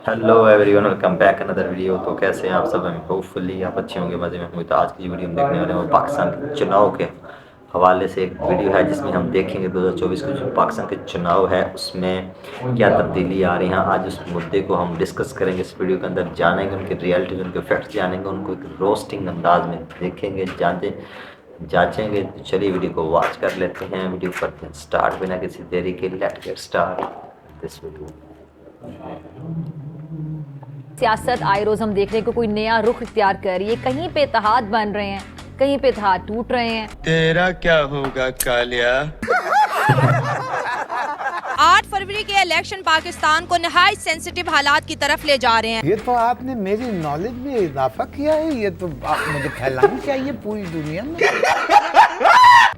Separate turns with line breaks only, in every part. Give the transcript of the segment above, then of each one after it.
Hello everyone, welcome back another video. तो कैसे हैं आप सब? हम होपफुली आप अच्छे होंगे, मज़े में होंगे। तो आज की वीडियो हम देखने वाले हैं वो पाकिस्तान के चुनाव के हवाले से एक वीडियो है, जिसमें हम देखेंगे 2024 के जो पाकिस्तान के चुनाव है उसमें क्या तब्दीली आ रही हैं। आज उस मुद्दे को हम डिस्कस करेंगे इस वीडियो के अंदर, जानेंगे उनकी रियलिटी, उनके फैक्ट्स जानेंगे, उनको एक रोस्टिंग अंदाज में देखेंगे, जांचेंगे। तो चलिए वीडियो को वॉच कर लेते हैं। वीडियो करते हैं स्टार्ट बिना किसी देरी के। Let's get start this video.
सियासत आए रोज हम देख रहे हैं कि कोई नया रुख इख्तियार कर रही है। कहीं पे इत्तेहाद बन रहे हैं, कहीं पे इत्तेहाद टूट रहे हैं।
तेरा क्या होगा कालिया?
8 फरवरी के इलेक्शन पाकिस्तान को नहायत सेंसिटिव हालात की तरफ ले जा रहे हैं।
ये तो आपने मेरी नॉलेज में इजाफा किया है। ये तो आप मुझे फैलानी चाहिए पूरी दुनिया में।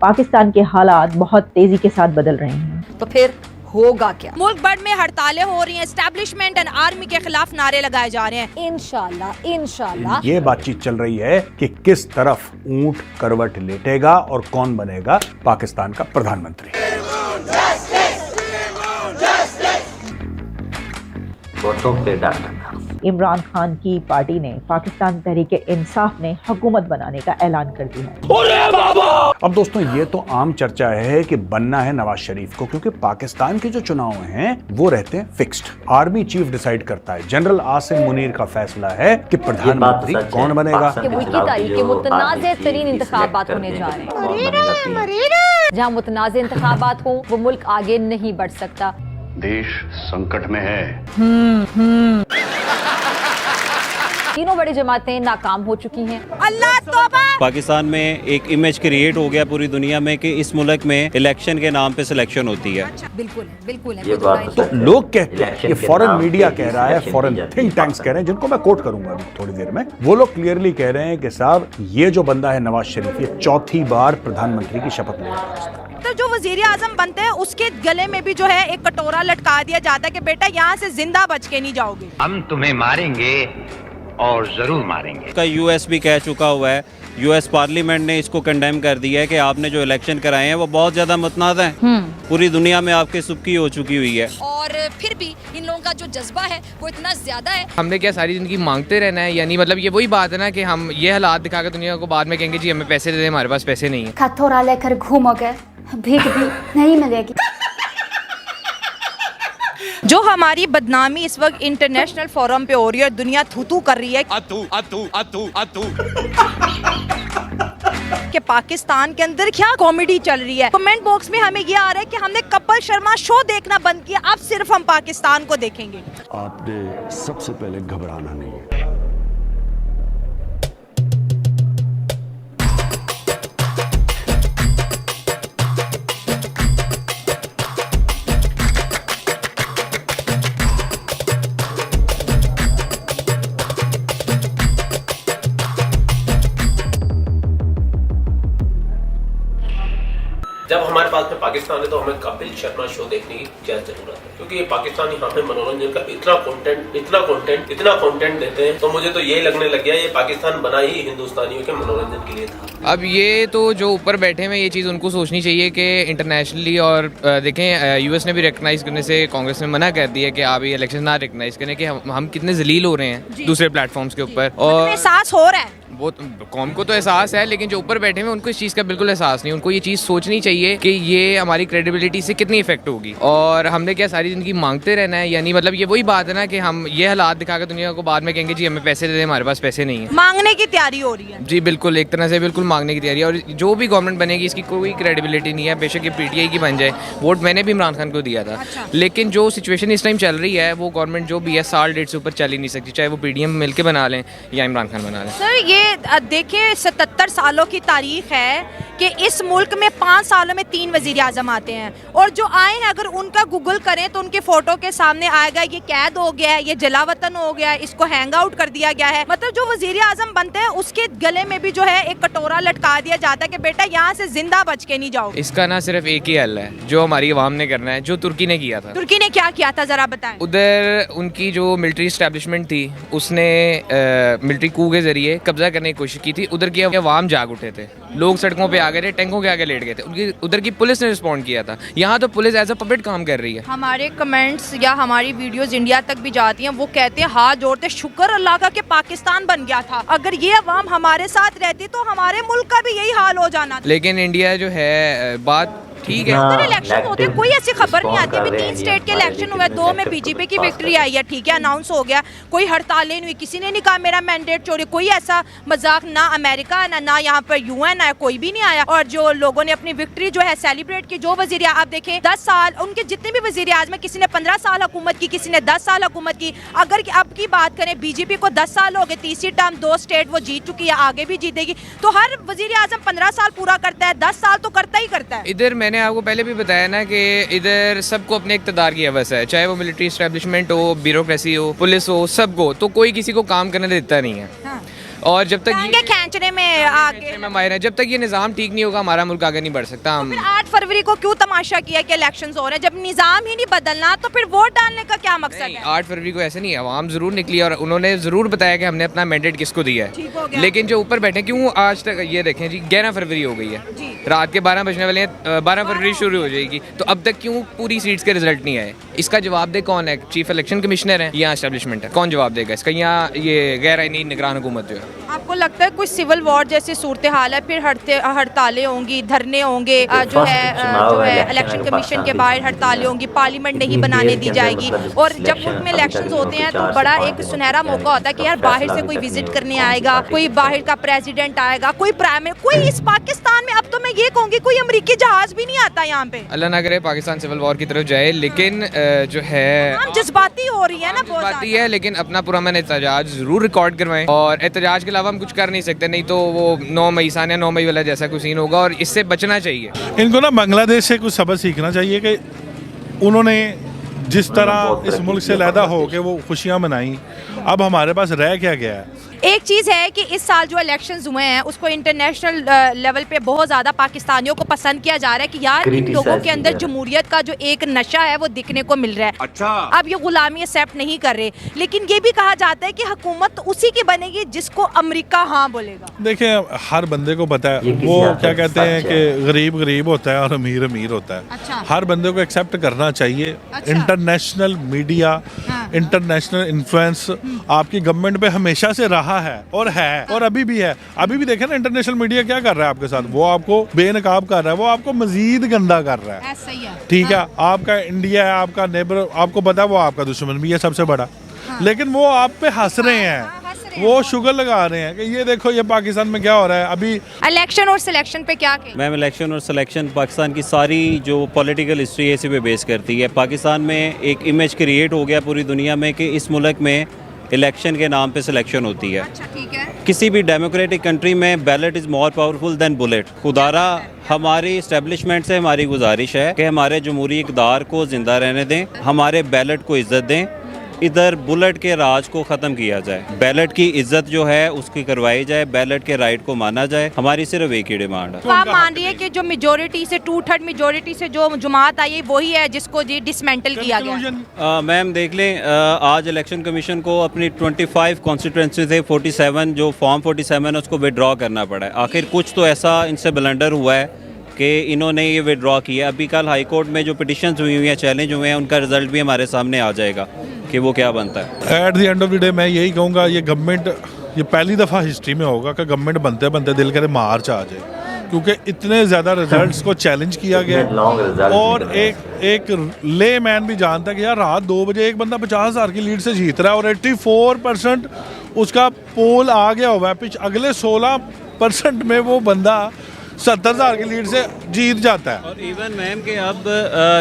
पाकिस्तान के हालात बहुत तेजी के साथ बदल रहे हैं।
तो फिर होगा क्या?
मुल्क भर में हड़तालें हो रही हैं, एस्टैब्लिशमेंट एंड आर्मी के खिलाफ नारे लगाए जा रहे हैं।
इंशाल्लाह
ये बातचीत चल रही है कि किस तरफ ऊंट करवट लेटेगा और कौन बनेगा पाकिस्तान का प्रधानमंत्री।
वोटों पे डालना।
इमरान खान की पार्टी ने पाकिस्तान तहरीक-ए-इंसाफ ने हुकूमत बनाने का ऐलान कर दिया है।
अब दोस्तों, ये तो आम चर्चा है कि बनना है नवाज शरीफ को, क्योंकि पाकिस्तान के जो चुनाव हैं वो रहते हैं फिक्स्ड। आर्मी चीफ डिसाइड करता है। जनरल आसिम मुनीर का फैसला है कि प्रधानमंत्री कौन बनेगा।
कि मुल्क की तारीख के मुतनाज़ तरीन इंतखाबात होने जा रहे हैं। जहाँ मुतनाज़ इंतखाबात हो वो मुल्क आगे नहीं बढ़ सकता।
देश संकट में है।
तीनों बड़ी जमातें नाकाम हो चुकी हैं।
अल्लाह तौबा।
पाकिस्तान में एक इमेज क्रिएट हो गया पूरी दुनिया में कि इस मुल्क में इलेक्शन के नाम पे सिलेक्शन होती है।
बिल्कुल बिल्कुल
ये बात
तो लोग कहते हैं, ये फॉरेन मीडिया कह रहा है, फॉरेन थिंक टैंक्स कह रहे हैं, जिनको मैं कोट करूंगा अभी थोड़ी देर में। वो लोग क्लियरली कह रहे हैं कि साहब, ये जो बंदा है नवाज शरीफ, ये चौथी बार प्रधानमंत्री की शपथ ले रहा है।
तो जो वजीर आजम बनते हैं उसके गले में भी जो है एक कटोरा लटका दिया जाता है कि बेटा यहाँ से जिंदा बच के नहीं जाओगे।
हम तुम्हें मारेंगे और जरूर मारेंगे।
का यूएस भी कह चुका हुआ है। यूएस पार्लियामेंट ने इसको कंडेम कर दिया है कि आपने जो इलेक्शन कराए हैं वो बहुत ज्यादा मुतनाज़ हैं। पूरी दुनिया में आपकी सुबकी हो चुकी हुई है।
और फिर भी इन लोगों का जो जज्बा है वो इतना ज्यादा है।
हमने क्या सारी जिंदगी मांगते रहना है? यानी मतलब ये वही बात है ना कि हम ये हालात दिखाकर दुनिया को बाद में कहेंगे जी हमें पैसे दे दे, हमारे पास पैसे नहीं है।
कटोरा लेकर घूमोगे, भीख भी नहीं मिलेगी।
जो हमारी बदनामी इस वक्त इंटरनेशनल फोरम पे हो रही है, दुनिया थू कर रही है कि पाकिस्तान के अंदर क्या कॉमेडी चल रही है। कमेंट बॉक्स में हमें ये आ रहा है कि हमने कपिल शर्मा शो देखना बंद किया, अब सिर्फ हम पाकिस्तान को देखेंगे।
आपने सबसे पहले घबराना नहीं है।
जब हमारे पास में पाकिस्तान है तो हमें कपिल शर्मा शो देखने की क्या जरूरत है, क्योंकि ये पाकिस्तानी हमें मनोरंजन का इतना कंटेंट देते हैं। तो मुझे तो ये लगने लग गया ये पाकिस्तान बना ही हिंदुस्तानियों के मनोरंजन के लिए था।
अब ये तो जो ऊपर बैठे हैं ये चीज़ उनको सोचनी चाहिए कि इंटरनेशनली और देखें यूएस ने भी रिकग्नाइज करने से कांग्रेस ने मना कर दिया कि आप ये इलेक्शन ना रिकग्नाइज करें कि हम कितने जलील हो रहे हैं दूसरे प्लेटफॉर्म्स के ऊपर। और
एहसास हो रहा है,
वो कौम को तो एहसास है, लेकिन जो ऊपर बैठे हैं उनको इस चीज़ का बिल्कुल एहसास नहीं। उनको ये चीज़ सोचनी चाहिए कि ये हमारी क्रेडिबिलिटी से कितनी इफेक्ट होगी। और हमने क्या सारी जिंदगी मांगते रहना है? यानी मतलब ये वही बात है ना कि हम ये हालात दिखाकर दुनिया को बाद में कहेंगे जी हमें पैसे दे दे, हमारे पास पैसे नहीं है।
मांगने की तैयारी हो रही है।
जी बिल्कुल, एक तरह से बिल्कुल मांगने की तैयारी है। और जो भी गवर्नमेंट बनेगी इसकी कोई क्रेडिबिलिटी नहीं है, बेशक ये पीटीआई की बन जाए। वोट मैंने भी इमरान खान को दिया था। लेकिन जो सिचुएशन इस टाइम चल रही है वो गवर्नमेंट जो भी है साल डेढ़ से ऊपर चल ही नहीं सकती, चाहे वो पीडीएम मिलकर बना लें या इमरान खान बना लें।
सर ये देखिए 77 सालों की तारीख है कि इस मुल्क में 5 सालों में 3 वजीर आजम आते हैं, और जो आए हैं अगर उनका गूगल करें तो उनके फोटो के सामने आएगा ये कैद हो गया है, ये जलावतन हो गया है, इसको हैंग आउट कर दिया गया है। मतलब जो वजीर आजम बनते हैं उसके गले में भी जो है एक कटोरा लटका दिया जाता है कि बेटा यहाँ से जिंदा बच के नहीं जाओ।
इसका ना सिर्फ एक ही हल है जो हमारी अवाम ने करना है, जो तुर्की ने किया था।
तुर्की ने क्या किया था जरा बताएं।
उधर उनकी जो मिलिट्री एस्टेब्लिशमेंट थी उसने मिलिट्री कू के जरिए कब्जा करने की कोशिश की थी। उधर की अवाम जाग उठे थे, लोग सड़कों पे आ गए थे, टैंकों के आगे लेट गए थे, उनकी उधर की पुलिस ने रिस्पॉन्ड किया था। यहाँ तो पुलिस एज अ पपेट काम कर रही है।
हमारे कमेंट्स या हमारी वीडियोस इंडिया तक भी जाती हैं, वो कहते हैं हाथ जोड़ते शुक्र अल्लाह का कि पाकिस्तान बन गया था, अगर ये अवाम हमारे साथ रहती तो हमारे मुल्क का भी यही हाल हो जाना था।
लेकिन इंडिया जो है बात ठीक है,
उधर इलेक्शन होते कोई ऐसी खबर नहीं आती। अभी 3 स्टेट के इलेक्शन हुए, 2 में बीजेपी की विक्ट्री आई है, ठीक है, अनाउंस हो गया, कोई हड़तालें नहीं हुई, किसी ने नहीं कहा मेरा मैंडेट चोरी, कोई ऐसा मजाक ना अमेरिका ना यहाँ पर यूएन आया, कोई भी नहीं आया। और जो लोगों ने अपनी विक्ट्री जो है सेलिब्रेट की, जो वजीर आप देखें 10 साल उनके जितने भी वजीर आजम, किसी ने 15 साल हुकूमत की, किसी ने 10 साल हुकूमत की। अगर अब की बात करें, बीजेपी को 10 साल हो गए, तीसरी टर्म 2 स्टेट वो जीत चुकी है, आगे भी जीतेगी। तो हर वजीर आजम 15 साल पूरा करता है, 10 साल तो करता ही करता है।
इधर मैंने आपको पहले भी बताया ना कि इधर सबको अपने इक़्तिदार की हवस है, चाहे वो मिलिट्री एस्टेब्लिशमेंट हो, ब्यूरोक्रेसी हो, पुलिस हो, सबको, तो कोई किसी को काम करने देता नहीं है। हाँ। और जब तक
ये खींचने में आगे
माहिर है, जब तक ये निज़ाम ठीक नहीं होगा हमारा मुल्क आगे नहीं बढ़ सकता। हम
फिर 8 फरवरी को क्यों तमाशा किया कि इलेक्शंस हो रहे हैं? जब निज़ाम ही नहीं बदलना तो फिर वोट डालने का क्या मकसद है?
8 फरवरी को ऐसे नहीं है, आवाम जरूर निकली और उन्होंने जरूर बताया कि हमने अपना मैंडेट किसको दिया है, लेकिन जो ऊपर बैठे क्यों आज तक, ये देखें जी 11 फरवरी हो गई है, रात के 12 बजने वाले हैं, 12 फरवरी शुरू हो जाएगी, तो अब तक क्यों पूरी सीट्स के रिजल्ट नहीं आए? इसका जवाब दे कौन है? चीफ इलेक्शन कमिश्नर है या एस्टेब्लिशमेंट है? कौन जवाब देगा इसका? या ये गैर आईनी निगरान हुकूमत जो है?
आपको लगता है कोई सिविल वॉर जैसी सूरत हाल है, फिर हड़तालें होंगी, धरने होंगे, जो है इलेक्शन कमीशन के बाहर हड़तालें होंगी, पार्लियामेंट नहीं बनाने दी जाएगी। और जब मुल्क में इलेक्शंस होते हैं तो बड़ा एक सुनहरा मौका होता है कि यार बाहर से कोई विजिट करने आएगा, कोई बाहर का प्रेसिडेंट आएगा, कोई प्राइम, कोई इस पाकिस्तान में, अब तो मैं ये कहूँगी कोई अमेरिकी जहाज भी नहीं आता यहाँ पे।
अल्लाह ना करे पाकिस्तान सिविल वॉर की तरफ जाए, लेकिन जो है
जज्बाती हो रही है ना, बहुत
जज्बाती है, लेकिन अपना पुरअमन एहतजाज जरूर रिकॉर्ड करवाएं, और एहतजाज के अलावा हम कुछ कर नहीं सकते, नहीं तो वो 9 मई सानिया 9 मई वाला जैसा कुछ सीन होगा, और इससे बचना चाहिए।
इनको ना बांग्लादेश से कुछ सबक सीखना चाहिए कि उन्होंने जिस तरह इस मुल्क से लैदा हो के वो खुशियाँ मनाई, अब हमारे पास रह क्या गया है?
एक चीज़ है कि इस साल जो इलेक्शंस हुए हैं उसको इंटरनेशनल लेवल पे बहुत ज़्यादा पाकिस्तानियों को पसंद किया जा रहा है कि यार इन लोगों के अंदर जमहूरियत का जो एक नशा है वो दिखने को मिल रहा है।
अच्छा,
अब ये गुलामी एक्सेप्ट नहीं कर रहे, लेकिन ये भी कहा जाता है कि हुकूमत उसी की बनेगी जिसको अमेरिका हाँ बोलेगा।
देखिए, हर बंदे को पता है वो क्या कहते हैं कि गरीब गरीब होता है और अमीर अमीर होता है।
अच्छा।
हर बंदे को एक्सेप्ट करना चाहिए।
अच्छा।
इंटरनेशनल मीडिया, इंटरनेशनल इन्फ्लुएंस आपकी गवर्नमेंट पे हमेशा से रहा है और अभी भी है। अभी भी देखें ना, इंटरनेशनल मीडिया क्या कर रहा है आपके साथ, वो आपको बेनकाब कर रहा है, वो आपको मजीद गंदा कर रहा है।
सही है।
ठीक है, आपका इंडिया है, आपका नेबर, आपको पता है वो आपका दुश्मन भी है सबसे बड़ा, लेकिन वो आप पे हंस रहे हैं, वो शुगर लगा रहे हैं कि ये देखो ये पाकिस्तान में क्या हो रहा है। अभी
इलेक्शन और सिलेक्शन पे क्या कहें?
मैम, इलेक्शन और सिलेक्शन पाकिस्तान की सारी जो पॉलिटिकल हिस्ट्री है इसी पे बेस करती है। पाकिस्तान में एक इमेज क्रिएट हो गया पूरी दुनिया में कि इस मुल्क में इलेक्शन के नाम पे सिलेक्शन होती है।
अच्छा, ठीक है।
किसी भी डेमोक्रेटिक कंट्री में ballot is more powerful than bullet. खुदारा हमारी इस्टेब्लिशमेंट से हमारी गुजारिश है कि हमारे जमहूरी इक़्तिदार को ज़िंदा रहने दें, हमारे बैलेट को इज़्ज़त दें, इधर बुलेट के राज को ख़त्म किया जाए, बैलेट की इज्जत जो है उसकी करवाई जाए, बैलेट के राइट को माना जाए। हमारी सिर्फ एक ही डिमांड है।
तो आप मान रही है कि जो मेजोरिटी से 2/3 मेजोरिटी से जो जमात आई है वही है जिसको जी डिसमेंटल किया गया?
मैम देख लें, आज इलेक्शन कमीशन को अपनी 25 कॉन्स्टिट्यूंसी से 47 जो फॉर्म 47 है उसको विड्रॉ करना पड़ा है। आखिर कुछ तो ऐसा इनसे ब्लंडर हुआ है कि इन्होंने ये विड्रॉ किया। अभी कल हाई कोर्ट में जो पिटिशंस हुई हुई हैं, चैलेंज हुए हैं, उनका रिजल्ट भी हमारे सामने आ जाएगा कि वो क्या बनता है।
At the end of the day मैं यही कहूँगा, ये गवर्नमेंट, ये पहली दफ़ा हिस्ट्री में होगा कि गवर्नमेंट बनते बनते दिल करे मार्च आ जाए, क्योंकि इतने ज़्यादा रिजल्ट्स को चैलेंज किया गया। और एक ले मैन भी जानता है कि यार रात 2 बजे एक बंदा 50,000 की लीड से जीत रहा है और 84% उसका पोल आ गया हुआ है। अगले 16% में वो बंदा 70,000 की लीड से जीत जाता है।
और इवन मैम के अब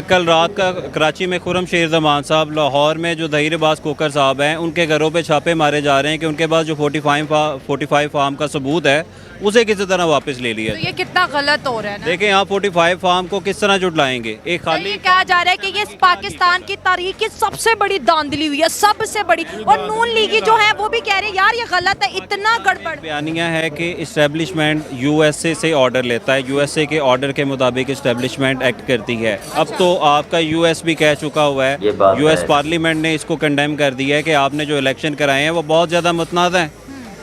कल रात का कराची में खुरम शेर जमान साहब, लाहौर में जो दहीरबाज कोकर साहब हैं, उनके घरों पे छापे मारे जा रहे हैं कि उनके पास जो 45 फार्म का सबूत है उसे किसी तरह वापस ले लिया।
तो ये कितना गलत हो रहा है ना?
देखें, यहाँ 45 फार्म को किस तरह जुटलाएंगे? एक खाली
ये कहा जा रहा है कि ये पाकिस्तान की तारीख की सबसे बड़ी धांधली हुई है, सबसे बड़ी। और नून लीगी जो है वो भी कह रहे हैं यार ये गलत है, इतना गड़बड़।
बयानिया है कि इस्टेब्लिशमेंट यूएसए से ऑर्डर लेता है, यूएसए के ऑर्डर के मुताबिक इस्टेब्लिशमेंट एक्ट करती है। अब तो आपका यूएस भी कह चुका हुआ है, यूएस पार्लियामेंट ने इसको कंडेम कर दिया है कि आपने जो इलेक्शन कराए हैं वो बहुत ज़्यादा मुतनाज़ हैं।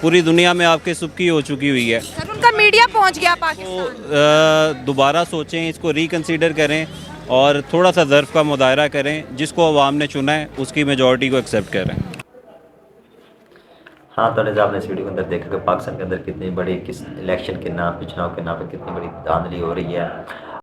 पूरी दुनिया में आपके सुबकी हो चुकी हुई है।
सर उनका मीडिया पहुंच गया पाकिस्तान।
दोबारा सोचें, इसको रिकंसीडर करें और थोड़ा सा ज़र्फ़ का मुदायरा करें। जिसको अवाम ने चुना है उसकी मेजॉरिटी को एक्सेप्ट करें।
हाँ, तो आपने इस वीडियो के अंदर देखा कि पाकिस्तान के अंदर कितनी बड़ी किस इलेक्शन के नाम पे, चुनाव के नाम पे कितनी बड़ी धांधली हो रही है।